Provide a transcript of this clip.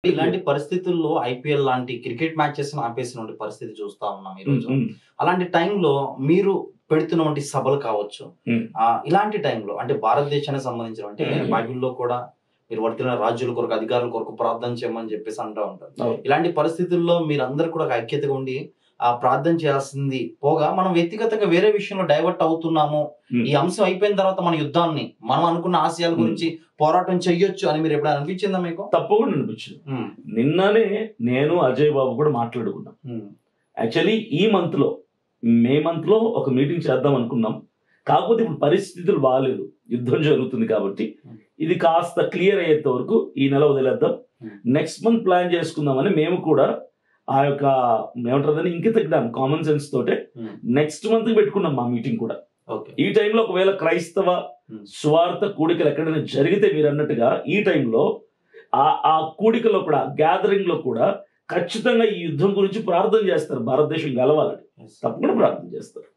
ఇలాంటి పరిస్థితుల్లో ఐపీఎల్ లాంటి క్రికెట్ మ్యాచెస్ ఆపేసినటువంటి పరిస్థితి చూస్తా ఉన్నాం ఈరోజు. అలాంటి టైంలో మీరు పెడుతున్నటువంటి సభలు కావచ్చు, ఇలాంటి టైంలో అంటే భారతదేశానికి సంబంధించిన అంటే బైబిల్లో కూడా మీరు వర్తిన రాజ్యుల కొరకు అధికారుల కొరకు ప్రార్థన చేయమని చెప్పేసి అంటూ ఉంటారు. ఇలాంటి పరిస్థితుల్లో మీరందరూ కూడా ఐక్యతగా ఉండి ప్రార్థన చేయాల్సింది పోగా మనం వ్యక్తిగతంగా వేరే విషయంలో డైవర్ట్ అవుతున్నాము. ఈ అంశం అయిపోయిన తర్వాత మన యుద్ధాన్ని మనం అనుకున్న ఆశయాల గురించి పోరాటం చెయ్యొచ్చు అని మీరు ఎప్పుడైనా అనిపించిందా మీకు? తప్పకుండా అనిపించింది. నిన్ననే నేను అజయ్ బాబు కూడా మాట్లాడుకున్నాం. యాక్చువల్లీ ఈ మే మంత్ లో ఒక మీటింగ్ చేద్దాం అనుకున్నాం. కాకపోతే ఇప్పుడు పరిస్థితులు బాగాలేదు, యుద్ధం జరుగుతుంది కాబట్టి ఇది కాస్త క్లియర్ అయ్యేంత వరకు ఈ నెల వదిలేద్దాం, నెక్స్ట్ మంత్ ప్లాన్ చేసుకుందామని మేము కూడా ఆ యొక్క ఏమంటారు ఇంకిత జ్ఞానం కామన్ సెన్స్ తోటే నెక్స్ట్ మంత్ పెట్టుకున్నాం మా మీటింగ్ కూడా. ఈ టైంలో ఒకవేళ క్రైస్తవ స్వార్థ కూడికలు ఎక్కడైనా జరిగితే మీరు అన్నట్టుగా ఈ టైంలో ఆ కూడికలో కూడా గ్యాదరింగ్ లో కూడా ఖచ్చితంగా ఈ యుద్ధం గురించి ప్రార్థన చేస్తారు. భారతదేశం గెలవాలని తప్పకుండా ప్రార్థన చేస్తారు.